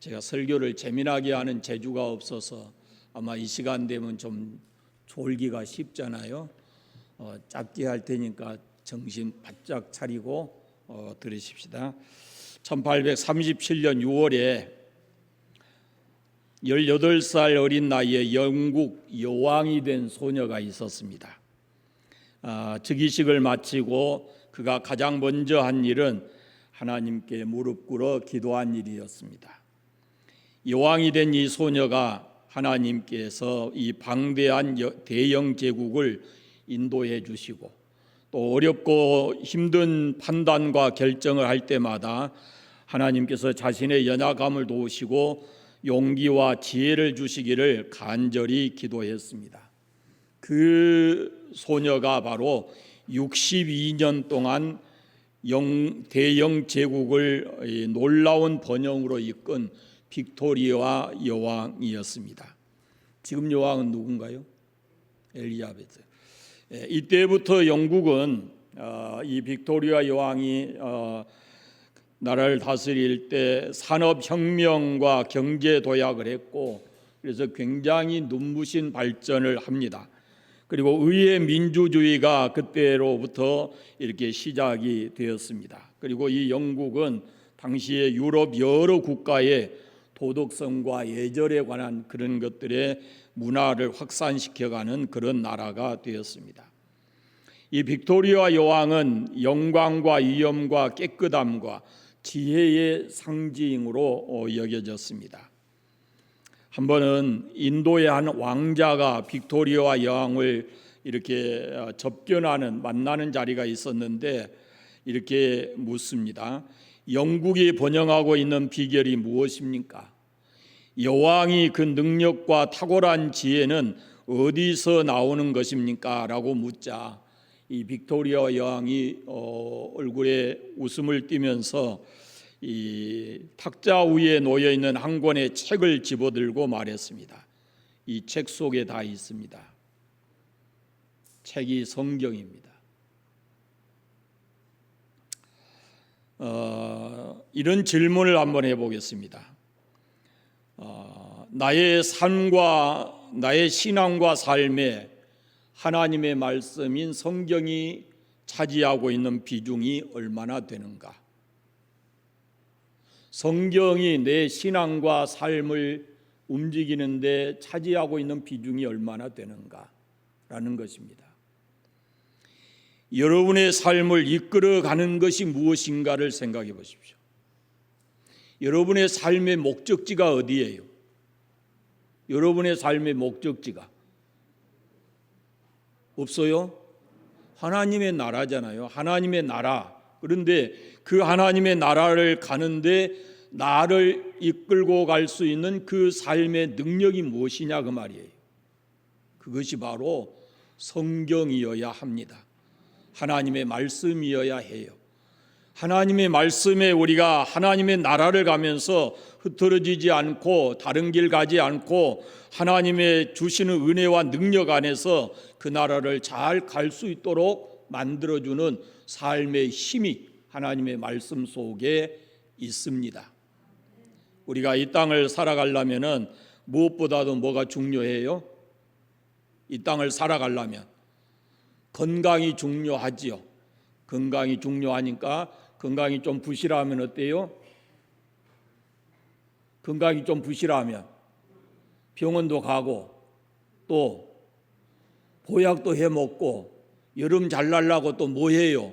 제가 설교를 재미나게 하는 재주가 없어서 아마 이 시간 되면 좀 졸기가 쉽잖아요. 짧게 할 테니까 정신 바짝 차리고 들으십시다. 1837년 6월에 18살 어린 나이에 영국 여왕이 된 소녀가 있었습니다. 즉위식을 마치고 그가 가장 먼저 한 일은 하나님께 무릎 꿇어 기도한 일이었습니다. 여왕이 된 이 소녀가 하나님께서 이 방대한 대영 제국을 인도해 주시고 또 어렵고 힘든 판단과 결정을 할 때마다 하나님께서 자신의 연약함을 도우시고 용기와 지혜를 주시기를 간절히 기도했습니다. 그 소녀가 바로 62년 동안 대영 제국을 놀라운 번영으로 이끈 빅토리아 여왕이었습니다. 지금 여왕은 누군가요? 엘리자베트. 이때부터 영국은 이 빅토리아 여왕이 나라를 다스릴 때 산업혁명과 경제 도약을 했고, 그래서 굉장히 눈부신 발전을 합니다. 그리고 의회 민주주의가 그때로부터 이렇게 시작이 되었습니다. 그리고 이 영국은 당시에 유럽 여러 국가의 도덕성과 예절에 관한 그런 것들의 문화를 확산시켜가는 그런 나라가 되었습니다. 이 빅토리아 여왕은 영광과 위엄과 깨끗함과 지혜의 상징으로 여겨졌습니다. 한 번은 인도의 한 왕자가 빅토리아 여왕을 이렇게 접견하는 만나는 자리가 있었는데 이렇게 묻습니다. 영국이 번영하고 있는 비결이 무엇입니까? 여왕이 그 능력과 탁월한 지혜는 어디서 나오는 것입니까? 라고 묻자 이 빅토리아 여왕이 얼굴에 웃음을 띠면서 이 탁자 위에 놓여 있는 한 권의 책을 집어들고 말했습니다. 이 책 속에 다 있습니다. 책이 성경입니다. 이런 질문을 한번 해보겠습니다. 나의 삶과 나의 신앙과 삶에 하나님의 말씀인 성경이 차지하고 있는 비중이 얼마나 되는가? 성경이 내 신앙과 삶을 움직이는데 차지하고 있는 비중이 얼마나 되는가라는 것입니다. 여러분의 삶을 이끌어가는 것이 무엇인가를 생각해 보십시오. 여러분의 삶의 목적지가 어디예요? 여러분의 삶의 목적지가 없어요? 하나님의 나라잖아요. 하나님의 나라. 그런데 그 하나님의 나라를 가는데 나를 이끌고 갈 수 있는 그 삶의 능력이 무엇이냐 그 말이에요. 그것이 바로 성경이어야 합니다. 하나님의 말씀이어야 해요. 하나님의 말씀에 우리가 하나님의 나라를 가면서 흐트러지지 않고 다른 길 가지 않고 하나님의 주시는 은혜와 능력 안에서 그 나라를 잘 갈 수 있도록 만들어주는 삶의 힘이 하나님의 말씀 속에 있습니다. 우리가 이 땅을 살아가려면 무엇보다도 뭐가 중요해요? 이 땅을 살아가려면 건강이 중요하지요. 건강이 중요하니까 건강이 좀 부실하면 어때요? 건강이 좀 부실하면 병원도 가고 또 보약도 해먹고 여름 잘 날라고 또 뭐 해요?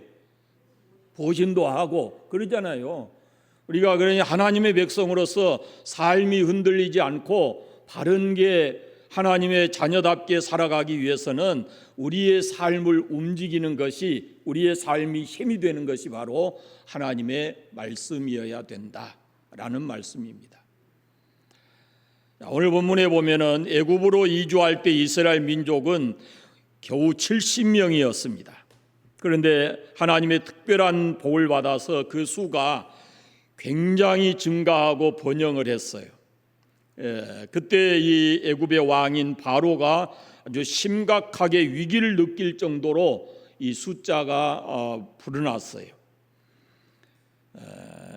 보신도 하고 그러잖아요. 우리가 그러니 하나님의 백성으로서 삶이 흔들리지 않고 바른 게 하나님의 자녀답게 살아가기 위해서는 우리의 삶을 움직이는 것이 우리의 삶이 힘이 되는 것이 바로 하나님의 말씀이어야 된다라는 말씀입니다. 오늘 본문에 보면은 애굽으로 이주할 때 이스라엘 민족은 겨우 70명이었습니다. 그런데 하나님의 특별한 복을 받아서 그 수가 굉장히 증가하고 번영을 했어요. 그때 이 애굽의 왕인 바로가 아주 심각하게 위기를 느낄 정도로 이 숫자가 불어났어요.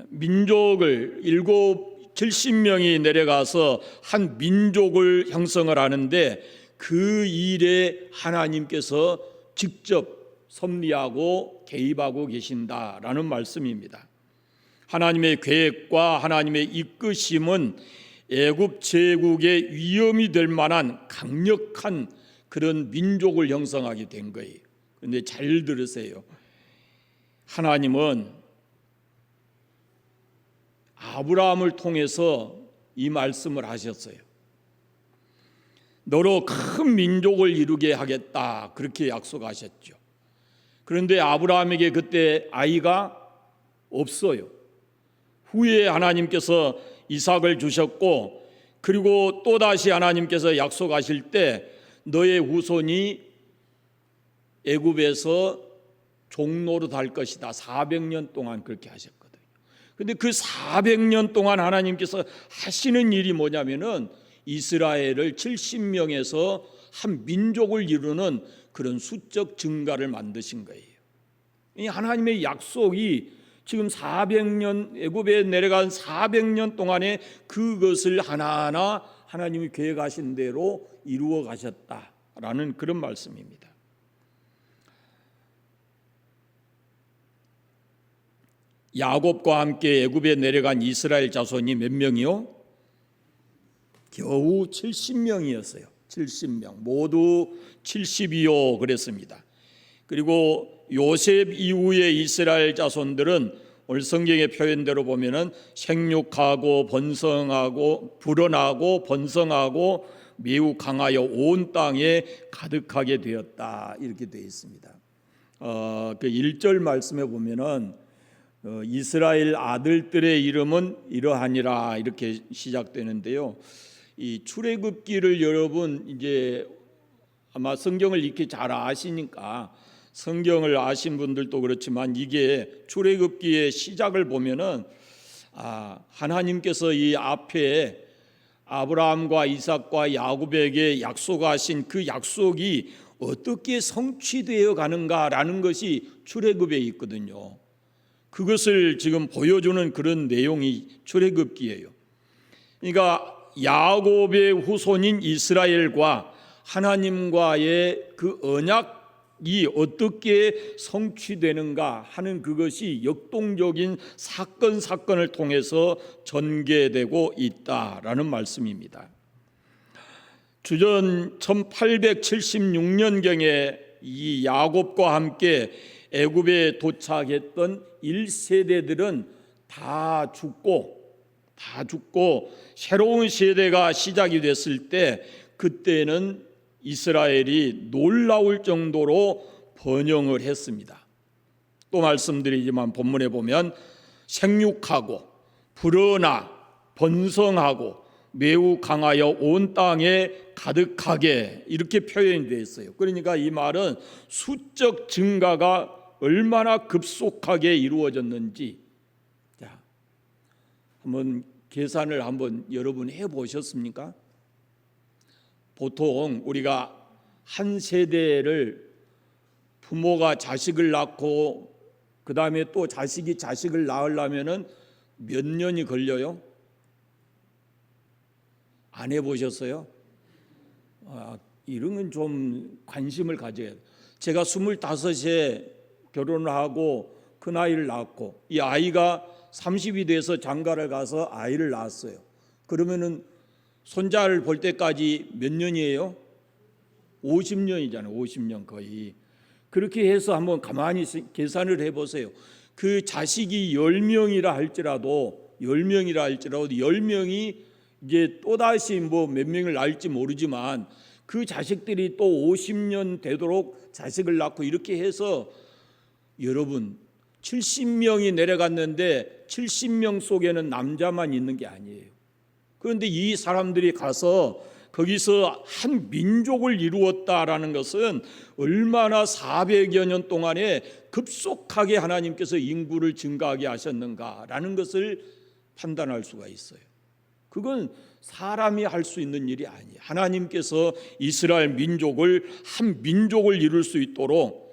민족을 70명이 내려가서 한 민족을 형성을 하는데 그 일에 하나님께서 직접 섭리하고 개입하고 계신다라는 말씀입니다. 하나님의 계획과 하나님의 이끄심은 애굽 제국의 위험이 될 만한 강력한 그런 민족을 형성하게 된 거예요. 그런데 잘 들으세요. 하나님은 아브라함을 통해서 이 말씀을 하셨어요. 너로 큰 민족을 이루게 하겠다, 그렇게 약속하셨죠. 그런데 아브라함에게 그때 아이가 없어요. 후에 하나님께서 이삭을 주셨고, 그리고 또다시 하나님께서 약속하실 때 너의 후손이 애굽에서 종노릇 할 것이다, 400년 동안 그렇게 하셨거든요. 근데 그 400년 동안 하나님께서 하시는 일이 뭐냐면은 이스라엘을 70명에서 한 민족을 이루는 그런 수적 증가를 만드신 거예요. 이 하나님의 약속이 지금 400년, 애굽에 내려간 400년 동안에 그것을 하나하나 하나님이 계획하신 대로 이루어 가셨다라는 그런 말씀입니다. 야곱과 함께 애굽에 내려간 이스라엘 자손이 몇 명이요? 겨우 70명이었어요. 70명. 모두 70이요 그랬습니다. 그리고 요셉 이후의 이스라엘 자손들은 오늘 성경의 표현대로 보면은 생육하고 번성하고 불어나고 번성하고 매우 강하여 온 땅에 가득하게 되었다, 이렇게 되어 있습니다. 그 1절 말씀에 보면은 이스라엘 아들들의 이름은 이러하니라, 이렇게 시작되는데요. 이 출애굽기를 여러분 이제 아마 성경을 이렇게 잘 아시니까, 성경을 아신 분들도 그렇지만 이게 출애굽기의 시작을 보면은 하나님께서 이 앞에 아브라함과 이삭과 야곱에게 약속하신 그 약속이 어떻게 성취되어 가는가라는 것이 출애굽에 있거든요. 그것을 지금 보여주는 그런 내용이 출애굽기예요. 그러니까 야곱의 후손인 이스라엘과 하나님과의 그 언약이 어떻게 성취되는가 하는 그것이 역동적인 사건을 통해서 전개되고 있다라는 말씀입니다. 주전 1876년경에 이 야곱과 함께 애굽에 도착했던 1세대들은 다 죽고 새로운 세대가 시작이 됐을 때, 그때는 이스라엘이 놀라울 정도로 번영을 했습니다. 또 말씀드리지만 본문에 보면 생육하고 불어나 번성하고 매우 강하여 온 땅에 가득하게, 이렇게 표현이 되어 있어요. 그러니까 이 말은 수적 증가가 얼마나 급속하게 이루어졌는지, 자, 한번 계산을 한번 여러분 해보셨습니까? 보통 우리가 한 세대를 부모가 자식을 낳고 그 다음에 또 자식이 자식을 낳으려면은 몇 년이 걸려요? 안 해보셨어요? 이런 건 좀 관심을 가져야 돼요. 제가 25에 결혼을 하고 큰 아이를 낳았고, 이 아이가 30이 돼서 장가를 가서 아이를 낳았어요. 그러면은 손자를 볼 때까지 몇 년이에요? 50년이잖아요. 50년 거의. 그렇게 해서 한번 가만히 계산을 해보세요. 그 자식이 10명이라 할지라도 10명이 이제 또다시 뭐 몇 명을 낳을지 모르지만 그 자식들이 또 50년 되도록 자식을 낳고, 이렇게 해서 여러분 70명이 내려갔는데 70명 속에는 남자만 있는 게 아니에요. 그런데 이 사람들이 가서 거기서 한 민족을 이루었다라는 것은 얼마나 400여 년 동안에 급속하게 하나님께서 인구를 증가하게 하셨는가라는 것을 판단할 수가 있어요. 그건 사람이 할 수 있는 일이 아니에요. 하나님께서 이스라엘 민족을 한 민족을 이룰 수 있도록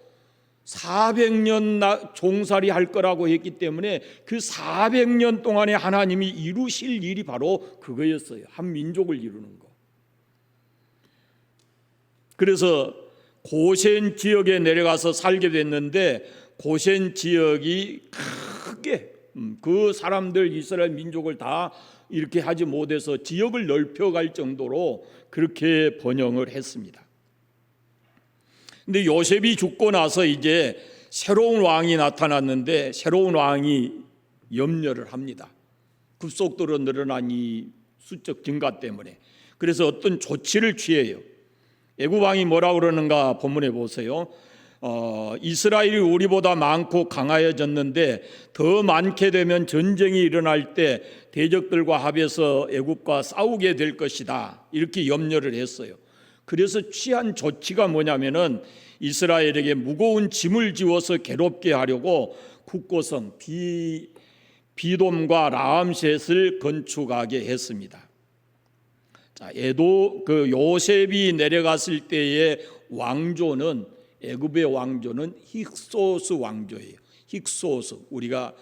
400년 종살이 할 거라고 했기 때문에 그 400년 동안에 하나님이 이루실 일이 바로 그거였어요. 한 민족을 이루는 거. 그래서 고센 지역에 내려가서 살게 됐는데 고센 지역이 크게 그 사람들 이스라엘 민족을 다 이렇게 하지 못해서 지역을 넓혀갈 정도로 그렇게 번영을 했습니다. 근데 요셉이 죽고 나서 이제 새로운 왕이 나타났는데 새로운 왕이 염려를 합니다. 급속도로 늘어난 이 수적 증가 때문에. 그래서 어떤 조치를 취해요. 애굽 왕이 뭐라고 그러는가 본문에 보세요. 이스라엘이 우리보다 많고 강하여졌는데 더 많게 되면 전쟁이 일어날 때 대적들과 합해서 애굽과 싸우게 될 것이다. 이렇게 염려를 했어요. 그래서 취한 조치가 뭐냐면은 이스라엘에게 무거운 짐을 지워서 괴롭게 하려고 국고성 비돔과 라암셋을 건축하게 했습니다. 자, 그 요셉이 내려갔을 때의 왕조는 애굽의 왕조는 힉소스 왕조예요. 힉소스, 우리가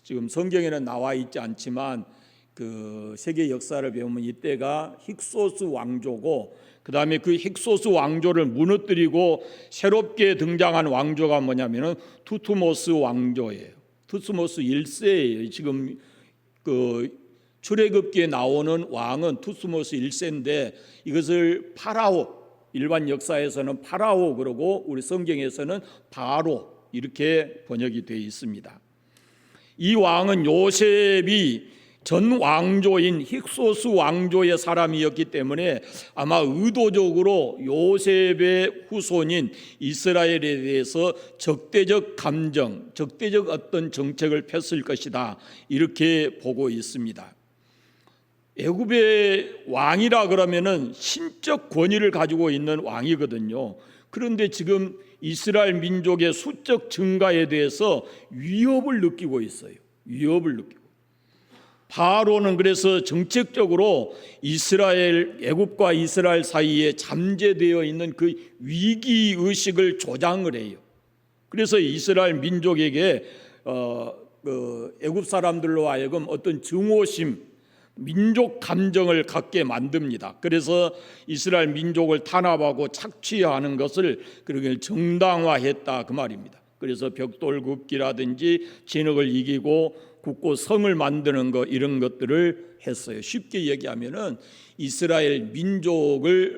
지금 성경에는 나와 있지 않지만 그 세계 역사를 배우면 이때가 힉소스 왕조고, 그 다음에 그 힉소스 왕조를 무너뜨리고 새롭게 등장한 왕조가 뭐냐면은 투트모스 왕조예요. 투트모스 1세예요. 지금 그 출애굽기에 나오는 왕은 투트모스 1세인데 이것을 파라오, 일반 역사에서는 파라오 그러고 우리 성경에서는 바로 이렇게 번역이 되어 있습니다. 이 왕은 요셉이 전 왕조인 힉소스 왕조의 사람이었기 때문에 아마 의도적으로 요셉의 후손인 이스라엘에 대해서 적대적 감정, 적대적 어떤 정책을 폈을 것이다, 이렇게 보고 있습니다. 애굽의 왕이라 그러면은 신적 권위를 가지고 있는 왕이거든요. 그런데 지금 이스라엘 민족의 수적 증가에 대해서 위협을 느끼고 있어요. 위협을 느끼고. 바로는 그래서 정책적으로 애굽과 이스라엘 사이에 잠재되어 있는 그 위기 의식을 조장을 해요. 그래서 이스라엘 민족에게 애굽 사람들로 하여금 어떤 증오심, 민족 감정을 갖게 만듭니다. 그래서 이스라엘 민족을 탄압하고 착취하는 것을 그렇게 정당화했다, 그 말입니다. 그래서 벽돌 굽기라든지 진흙을 이기고 굳고 성을 만드는 것, 이런 것들을 했어요. 쉽게 얘기하면은 이스라엘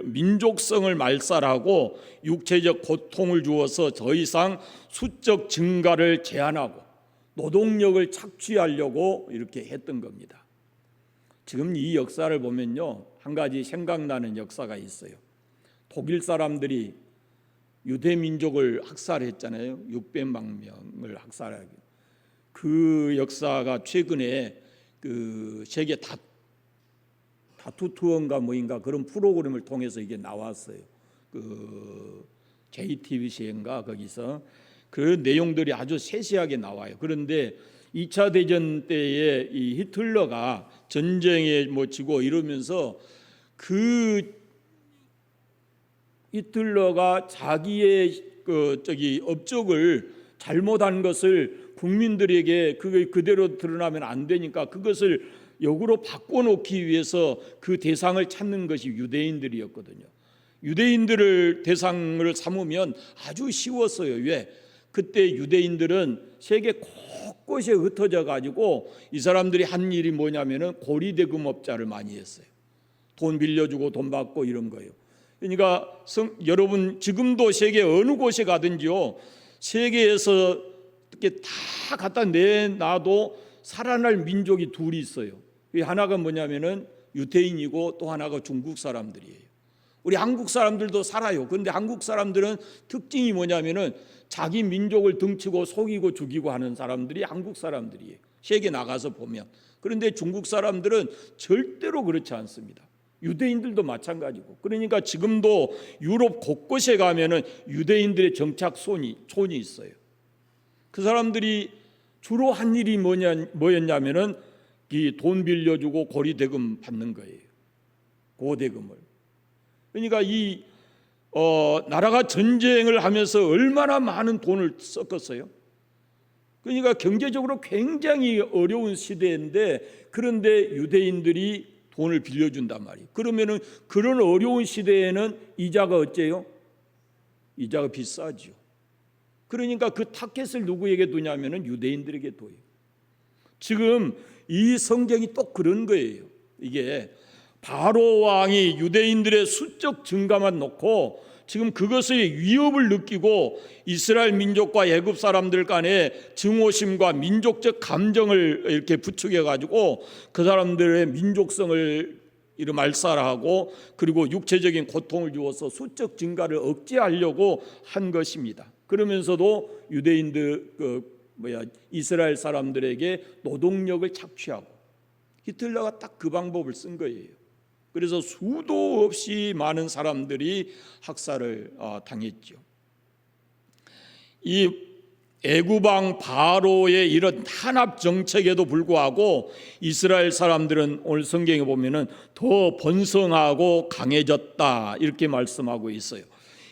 민족성을 말살하고 육체적 고통을 주어서 더 이상 수적 증가를 제한하고 노동력을 착취하려고 이렇게 했던 겁니다. 지금 이 역사를 보면요, 한 가지 생각나는 역사가 있어요. 독일 사람들이 유대 민족을 학살했잖아요. 600만 명을 학살하고. 그 역사가 최근에 그 세계 다투 투어인가 뭐인가 그런 프로그램을 통해서 이게 나왔어요. 그 JTBC인가 거기서 그 내용들이 아주 세세하게 나와요. 그런데 2차 대전 때에 이 히틀러가 전쟁에 뭐 지고 이러면서 그 히틀러가 자기의 업적을 잘못한 것을 국민들에게 그게 그대로 드러나면 안 되니까 그것을 역으로 바꿔놓기 위해서 그 대상을 찾는 것이 유대인들이었거든요. 유대인들을 대상을 삼으면 아주 쉬웠어요. 왜? 그때 유대인들은 세계 곳곳에 흩어져 가지고 이 사람들이 한 일이 뭐냐면은 고리대금업자를 많이 했어요. 돈 빌려주고 돈 받고 이런 거예요. 그러니까 여러분 지금도 세계 어느 곳에 가든지요, 세계에서 이렇게 다 갖다 내놔도 살아날 민족이 둘이 있어요. 하나가 뭐냐면은 유대인이고 또 하나가 중국 사람들이에요. 우리 한국 사람들도 살아요. 그런데 한국 사람들은 특징이 뭐냐면은 자기 민족을 등치고 속이고 죽이고 하는 사람들이 한국 사람들이에요. 세계 나가서 보면. 그런데 중국 사람들은 절대로 그렇지 않습니다. 유대인들도 마찬가지고. 그러니까 지금도 유럽 곳곳에 가면은 유대인들의 정착촌이 있어요. 그 사람들이 주로 한 일이 뭐였냐면은 이 돈 빌려주고 고리대금 받는 거예요. 고대금을. 그러니까 이 나라가 전쟁을 하면서 얼마나 많은 돈을 썼겠어요? 그러니까 경제적으로 굉장히 어려운 시대인데, 그런데 유대인들이 돈을 빌려준단 말이에요. 그러면은 그런 어려운 시대에는 이자가 어째요? 이자가 비싸죠. 그러니까 그 타켓을 누구에게 두냐면은 유대인들에게 둬요. 지금 이 성경이 또 그런 거예요. 이게 바로 왕이 유대인들의 수적 증가만 놓고 지금 그것의 위협을 느끼고 이스라엘 민족과 애굽 사람들 간의 증오심과 민족적 감정을 이렇게 부추겨 가지고 그 사람들의 민족성을 이를 말살하고 그리고 육체적인 고통을 주어서 수적 증가를 억제하려고 한 것입니다. 그러면서도 유대인들 이스라엘 사람들에게 노동력을 착취하고, 히틀러가 딱 그 방법을 쓴 거예요. 그래서 수도 없이 많은 사람들이 학살을 당했죠. 이 애굽왕 바로의 이런 탄압 정책에도 불구하고 이스라엘 사람들은 오늘 성경에 보면은 더 번성하고 강해졌다 이렇게 말씀하고 있어요.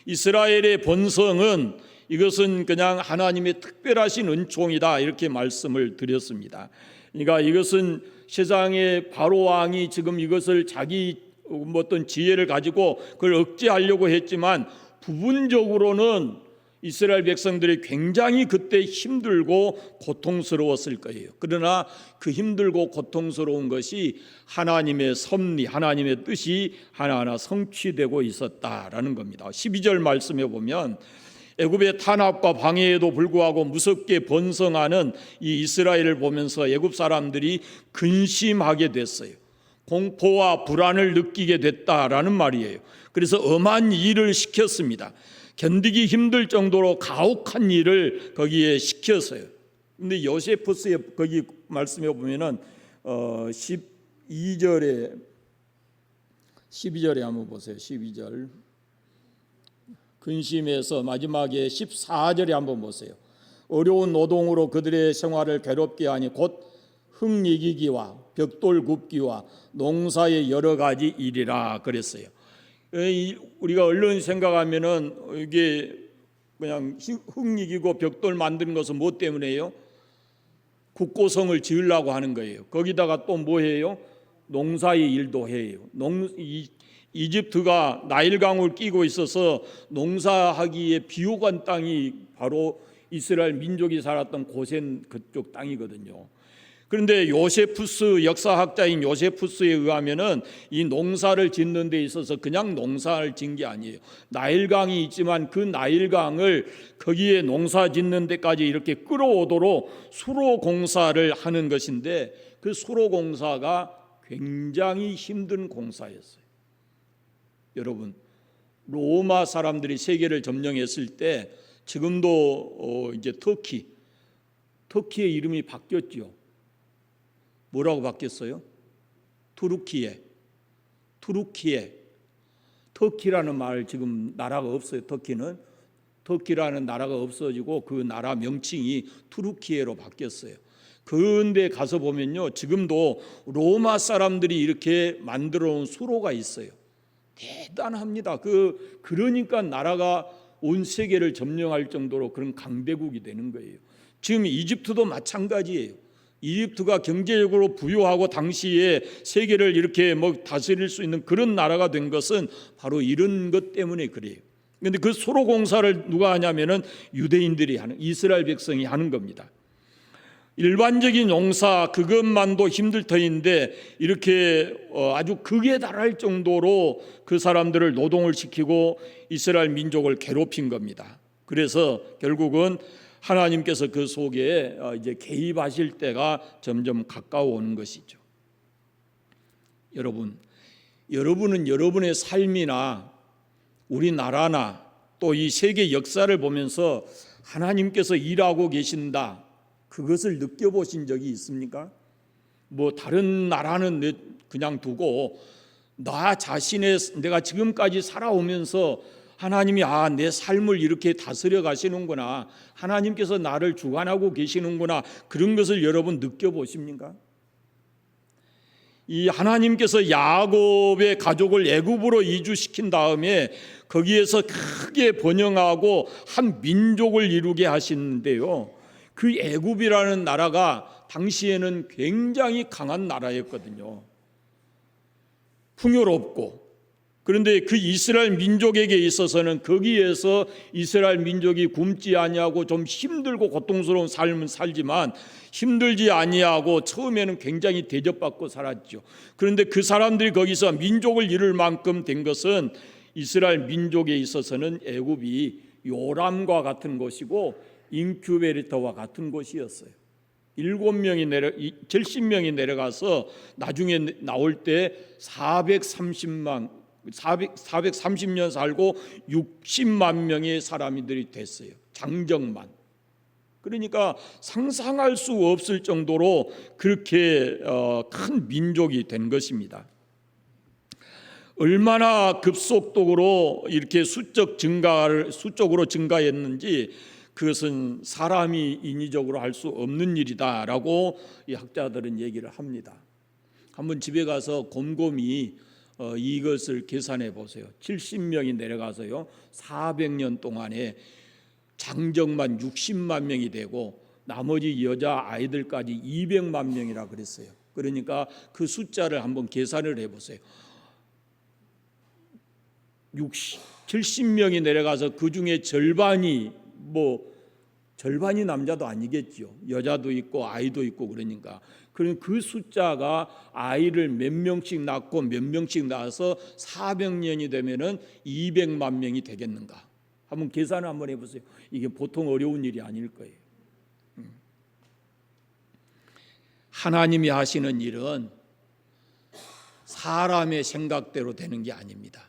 이스라엘의 번성은 이것은 그냥 하나님의 특별하신 은총이다 이렇게 말씀을 드렸습니다. 그러니까 이것은 세상의 바로 왕이 지금 이것을 자기 어떤 지혜를 가지고 그걸 억제하려고 했지만 부분적으로는 이스라엘 백성들이 굉장히 그때 힘들고 고통스러웠을 거예요. 그러나 그 힘들고 고통스러운 것이 하나님의 섭리, 하나님의 뜻이 하나하나 성취되고 있었다라는 겁니다. 12절 말씀에 보면 애굽의 탄압과 방해에도 불구하고 무섭게 번성하는 이 이스라엘을 보면서 애굽 사람들이 근심하게 됐어요. 공포와 불안을 느끼게 됐다라는 말이에요. 그래서 엄한 일을 시켰습니다. 견디기 힘들 정도로 가혹한 일을 거기에 시켰어요. 근데 요세푸스의 거기 말씀에 보면은 12절에 한번 보세요. 12절 근심해서 마지막에 14절에 한번 보세요. 어려운 노동으로 그들의 생활을 괴롭게 하니 곧 흙 이기기와 벽돌 굽기와 농사의 여러 가지 일이라 그랬어요. 우리가 얼른 생각하면은 이게 그냥 흙 이기고 벽돌 만드는 것은 뭐 때문에요? 국고성을 지으려고 하는 거예요. 거기다가 또 뭐 해요? 농사의 일도 해요. 이집트가 나일강을 끼고 있어서 농사하기에 비옥한 땅이 바로 이스라엘 민족이 살았던 고센 그쪽 땅이거든요. 그런데 요세푸스 역사학자인 요세푸스에 의하면은 이 농사를 짓는 데 있어서 그냥 농사를 짓는 게 아니에요. 나일강이 있지만 그 나일강을 거기에 농사 짓는 데까지 이렇게 끌어오도록 수로 공사를 하는 것인데 그 수로 공사가 굉장히 힘든 공사였어요. 여러분, 로마 사람들이 세계를 점령했을 때 지금도 이제 터키의 이름이 바뀌었죠. 뭐라고 바뀌었어요? 투르키예. 터키라는 말 지금 나라가 없어요. 터키라는 나라가 없어지고 그 나라 명칭이 투르키예로 바뀌었어요. 그런데 가서 보면요, 지금도 로마 사람들이 이렇게 만들어 놓은 수로가 있어요. 대단합니다. 그러니까 나라가 온 세계를 점령할 정도로 그런 강대국이 되는 거예요. 지금 이집트도 마찬가지예요. 이집트가 경제적으로 부유하고 당시에 세계를 이렇게 다스릴 수 있는 그런 나라가 된 것은 바로 이런 것 때문에 그래요. 그런데 그 수로 공사를 누가 하냐면은 유대인들이 하는, 이스라엘 백성이 하는 겁니다. 일반적인 농사 그것만도 힘들 터인데 이렇게 아주 극에 달할 정도로 그 사람들을 노동을 시키고 이스라엘 민족을 괴롭힌 겁니다. 그래서 결국은 하나님께서 그 속에 이제 개입하실 때가 점점 가까워 오는 것이죠. 여러분은 여러분의 삶이나 우리나라나 또 이 세계 역사를 보면서 하나님께서 일하고 계신다, 그것을 느껴보신 적이 있습니까? 다른 나라는 그냥 두고 나 자신의, 내가 지금까지 살아오면서 하나님이 내 삶을 이렇게 다스려 가시는구나, 하나님께서 나를 주관하고 계시는구나, 그런 것을 여러분 느껴보십니까? 이 하나님께서 야곱의 가족을 애굽으로 이주시킨 다음에 거기에서 크게 번영하고 한 민족을 이루게 하시는데요, 그 애굽이라는 나라가 당시에는 굉장히 강한 나라였거든요. 풍요롭고. 그런데 그 이스라엘 민족에게 있어서는 거기에서 이스라엘 민족이 굶지 아니하고 좀 힘들고 고통스러운 삶은 살지만 힘들지 아니하고 처음에는 굉장히 대접받고 살았죠. 그런데 그 사람들이 거기서 민족을 이룰 만큼 된 것은 이스라엘 민족에 있어서는 애굽이 요람과 같은 곳이고 인큐베리터와 같은 곳이었어요. 70명이 내려가서 나중에 나올 때 430년 살고 60만 명의 사람들이 됐어요. 장정만. 그러니까 상상할 수 없을 정도로 그렇게 큰 민족이 된 것입니다. 얼마나 급속도로 이렇게 수적으로 증가했는지 그것은 사람이 인위적으로 할 수 없는 일이다라고 이 학자들은 얘기를 합니다. 한번 집에 가서 곰곰이 이것을 계산해 보세요. 70명이 내려가서요 400년 동안에 장정만 60만 명이 되고 나머지 여자 아이들까지 200만 명이라 그랬어요. 그러니까 그 숫자를 한번 계산을 해보세요. 70명이 내려가서 그 중에 절반이 남자도 아니겠죠. 여자도 있고 아이도 있고 그러니까. 그럼 그 숫자가 아이를 몇 명씩 낳고 몇 명씩 낳아서 400년이 되면은 200만 명이 되겠는가? 한번 계산을 한번 해보세요. 이게 보통 어려운 일이 아닐 거예요. 하나님이 하시는 일은 사람의 생각대로 되는 게 아닙니다.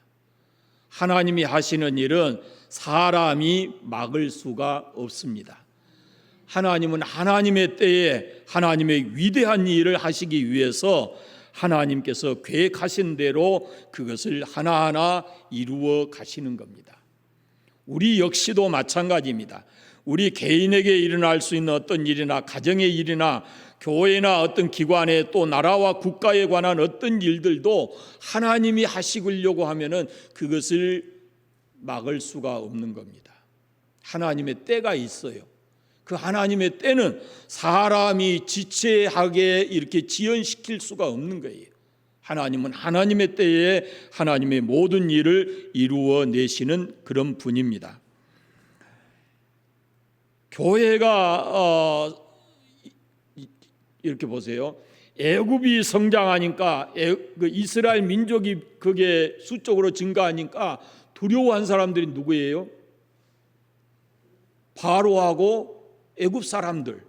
하나님이 하시는 일은 사람이 막을 수가 없습니다. 하나님은 하나님의 때에 하나님의 위대한 일을 하시기 위해서 하나님께서 계획하신 대로 그것을 하나하나 이루어 가시는 겁니다. 우리 역시도 마찬가지입니다. 우리 개인에게 일어날 수 있는 어떤 일이나 가정의 일이나 교회나 어떤 기관에 또 나라와 국가에 관한 어떤 일들도 하나님이 하시려고 하면은 그것을 막을 수가 없는 겁니다. 하나님의 때가 있어요. 그 하나님의 때는 사람이 지체하게 이렇게 지연시킬 수가 없는 거예요. 하나님은 하나님의 때에 하나님의 모든 일을 이루어 내시는 그런 분입니다. 교회가 이렇게 보세요. 애굽이 성장하니까 이스라엘 민족이 그게 수적으로 증가하니까 두려워한 사람들이 누구예요? 바로하고 애굽 사람들.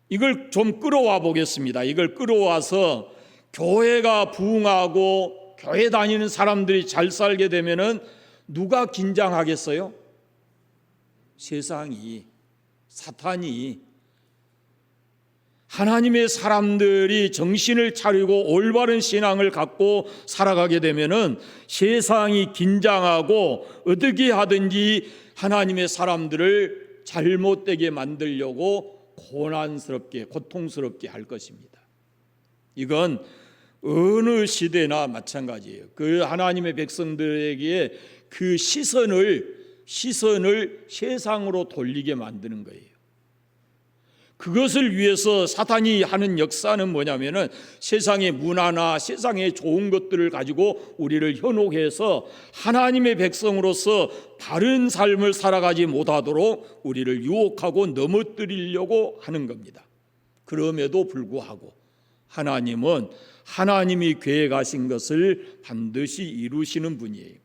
이걸 좀 끌어와 보겠습니다. 이걸 끌어와서 교회가 부흥하고 교회 다니는 사람들이 잘 살게 되면은 누가 긴장하겠어요? 세상이, 사탄이. 하나님의 사람들이 정신을 차리고 올바른 신앙을 갖고 살아가게 되면은 세상이 긴장하고 어떻게 하든지 하나님의 사람들을 잘못되게 만들려고 고난스럽게 고통스럽게 할 것입니다. 이건 어느 시대나 마찬가지예요. 그 하나님의 백성들에게 그 시선을 세상으로 돌리게 만드는 거예요. 그것을 위해서 사탄이 하는 역사는 뭐냐면은 세상의 문화나 세상의 좋은 것들을 가지고 우리를 현혹해서 하나님의 백성으로서 바른 삶을 살아가지 못하도록 우리를 유혹하고 넘어뜨리려고 하는 겁니다. 그럼에도 불구하고 하나님은 하나님이 계획하신 것을 반드시 이루시는 분이에요.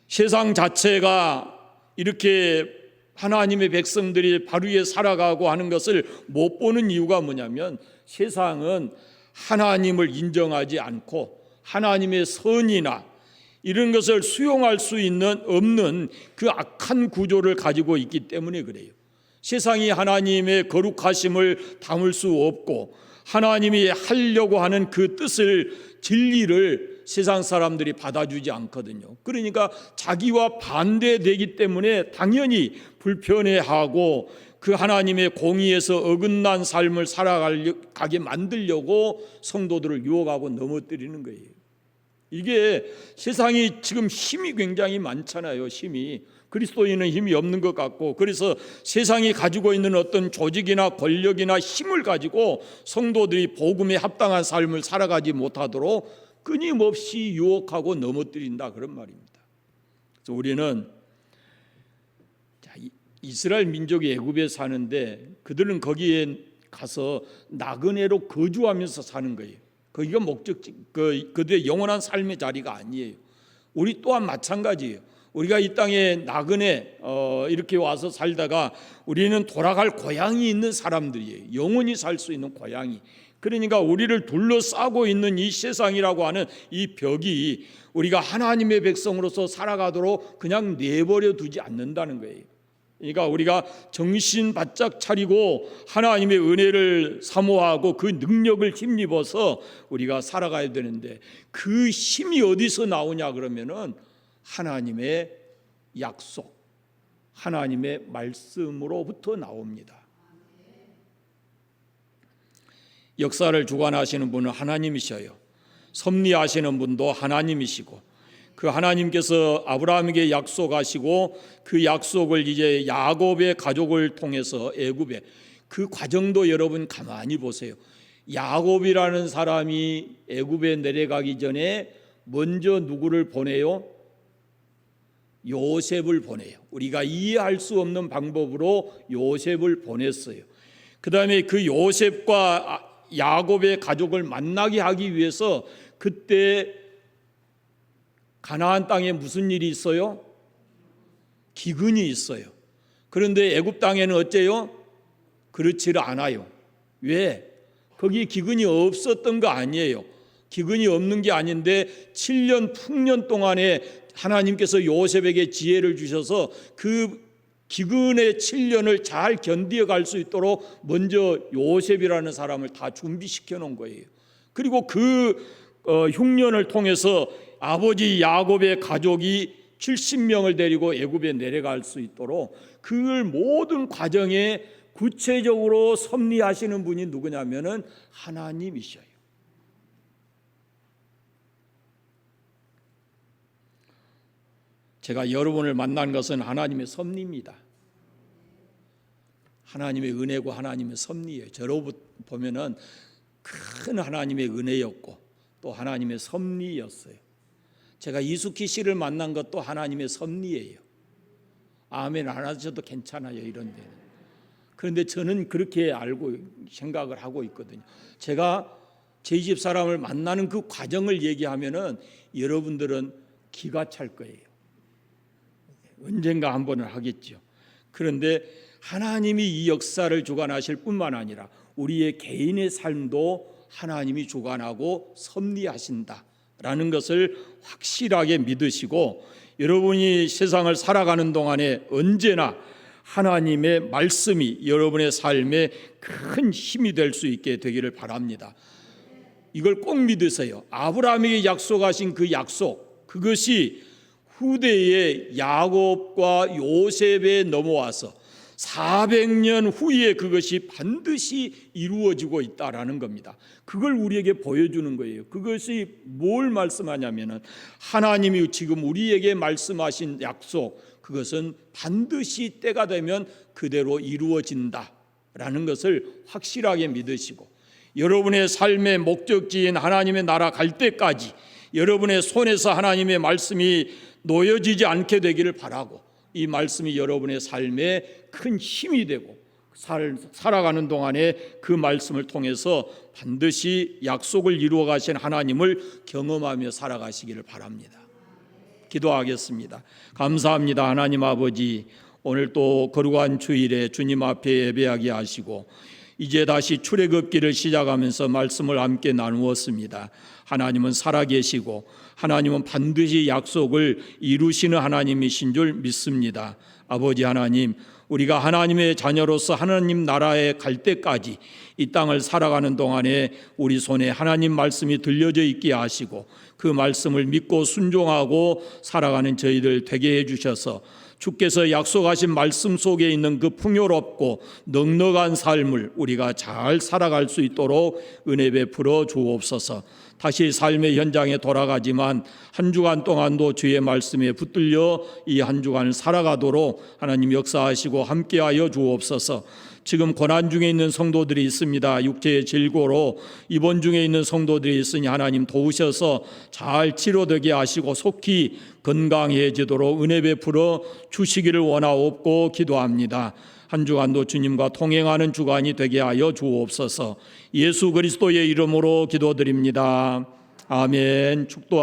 세상 자체가 이렇게 하나님의 백성들이 바르게 살아가고 하는 것을 못 보는 이유가 뭐냐면 세상은 하나님을 인정하지 않고 하나님의 선이나 이런 것을 수용할 수 없는 그 악한 구조를 가지고 있기 때문에 그래요. 세상이 하나님의 거룩하심을 담을 수 없고 하나님이 하려고 하는 그 뜻을, 진리를 세상 사람들이 받아주지 않거든요. 그러니까 자기와 반대되기 때문에 당연히 불편해하고 그 하나님의 공의에서 어긋난 삶을 살아가게 만들려고 성도들을 유혹하고 넘어뜨리는 거예요. 이게 세상이 지금 힘이 굉장히 많잖아요. 힘이 그리스도인은 힘이 없는 것 같고, 그래서 세상이 가지고 있는 어떤 조직이나 권력이나 힘을 가지고 성도들이 복음에 합당한 삶을 살아가지 못하도록 끊임없이 유혹하고 넘어뜨린다, 그런 말입니다. 그래서 우리는 이스라엘 민족이 애굽에 사는데 그들은 거기에 가서 나그네로 거주하면서 사는 거예요. 거기가 목적지, 그들의 영원한 삶의 자리가 아니에요. 우리 또한 마찬가지예요. 우리가 이 땅에 나그네 이렇게 와서 살다가 우리는 돌아갈 고향이 있는 사람들이에요. 영원히 살 수 있는 고향이. 그러니까 우리를 둘러싸고 있는 이 세상이라고 하는 이 벽이 우리가 하나님의 백성으로서 살아가도록 그냥 내버려 두지 않는다는 거예요. 그러니까 우리가 정신 바짝 차리고 하나님의 은혜를 사모하고 그 능력을 힘입어서 우리가 살아가야 되는데, 그 힘이 어디서 나오냐 그러면은 하나님의 약속, 하나님의 말씀으로부터 나옵니다. 역사를 주관하시는 분은 하나님이셔요. 섭리하시는 분도 하나님이시고, 그 하나님께서 아브라함에게 약속하시고 그 약속을 이제 야곱의 가족을 통해서 애굽에, 그 과정도 여러분 가만히 보세요. 야곱이라는 사람이 애굽에 내려가기 전에 먼저 누구를 보내요? 요셉을 보내요. 우리가 이해할 수 없는 방법으로 요셉을 보냈어요. 그 다음에 그 요셉과 야곱의 가족을 만나게 하기 위해서 그때 가나안 땅에 무슨 일이 있어요? 기근이 있어요. 그런데 애굽 땅에는 어째요? 그렇지를 않아요. 왜? 거기 기근이 없었던 거 아니에요. 기근이 없는 게 아닌데 7년 풍년 동안에 하나님께서 요셉에게 지혜를 주셔서 그 기근의 7년을 잘 견디어 갈 수 있도록 먼저 요셉이라는 사람을 다 준비시켜 놓은 거예요. 그리고 그 흉년을 통해서 아버지 야곱의 가족이 70명을 데리고 애굽에 내려갈 수 있도록 그 모든 과정에 구체적으로 섭리하시는 분이 누구냐면은 하나님이셔요. 제가 여러분을 만난 것은 하나님의 섭리입니다. 하나님의 은혜고 하나님의 섭리예요. 저로 보면은 큰 하나님의 은혜였고 또 하나님의 섭리였어요. 제가 이숙희 씨를 만난 것도 하나님의 섭리예요. 아멘 안 하셔도 괜찮아요, 이런 데는. 그런데 저는 그렇게 알고 생각을 하고 있거든요. 제가 제 집 사람을 만나는 그 과정을 얘기하면은 여러분들은 기가 찰 거예요. 언젠가 한 번은 하겠죠. 그런데 하나님이 이 역사를 주관하실 뿐만 아니라 우리의 개인의 삶도 하나님이 주관하고 섭리하신다라는 것을 확실하게 믿으시고, 여러분이 세상을 살아가는 동안에 언제나 하나님의 말씀이 여러분의 삶에 큰 힘이 될 수 있게 되기를 바랍니다. 이걸 꼭 믿으세요. 아브라함에게 약속하신 그 약속, 그것이 후대에 야곱과 요셉에 넘어와서 400년 후에 그것이 반드시 이루어지고 있다라는 겁니다. 그걸 우리에게 보여주는 거예요. 그것이 뭘 말씀하냐면은 하나님이 지금 우리에게 말씀하신 약속, 그것은 반드시 때가 되면 그대로 이루어진다라는 것을 확실하게 믿으시고, 여러분의 삶의 목적지인 하나님의 나라 갈 때까지 여러분의 손에서 하나님의 말씀이 놓여지지 않게 되기를 바라고, 이 말씀이 여러분의 삶에 큰 힘이 되고 살아가는 동안에 그 말씀을 통해서 반드시 약속을 이루어 가신 하나님을 경험하며 살아가시기를 바랍니다. 기도하겠습니다. 감사합니다. 하나님 아버지, 오늘 또 거룩한 주일에 주님 앞에 예배하게 하시고 이제 다시 출애굽기를 시작하면서 말씀을 함께 나누었습니다. 하나님은 살아계시고 하나님은 반드시 약속을 이루시는 하나님이신 줄 믿습니다. 아버지 하나님, 우리가 하나님의 자녀로서 하나님 나라에 갈 때까지 이 땅을 살아가는 동안에 우리 손에 하나님 말씀이 들려져 있게 하시고 그 말씀을 믿고 순종하고 살아가는 저희들 되게 해주셔서 주께서 약속하신 말씀 속에 있는 그 풍요롭고 넉넉한 삶을 우리가 잘 살아갈 수 있도록 은혜 베풀어 주옵소서. 다시 삶의 현장에 돌아가지만 한 주간 동안도 주의 말씀에 붙들려 이 한 주간을 살아가도록 하나님 역사하시고 함께하여 주옵소서. 지금 고난 중에 있는 성도들이 있습니다. 육체의 질고로 입원 중에 있는 성도들이 있으니 하나님 도우셔서 잘 치료되게 하시고 속히 건강해지도록 은혜 베풀어 주시기를 원하옵고 기도합니다. 한 주간도 주님과 동행하는 주간이 되게 하여 주옵소서. 예수 그리스도의 이름으로 기도드립니다. 아멘. 축도하겠습니다.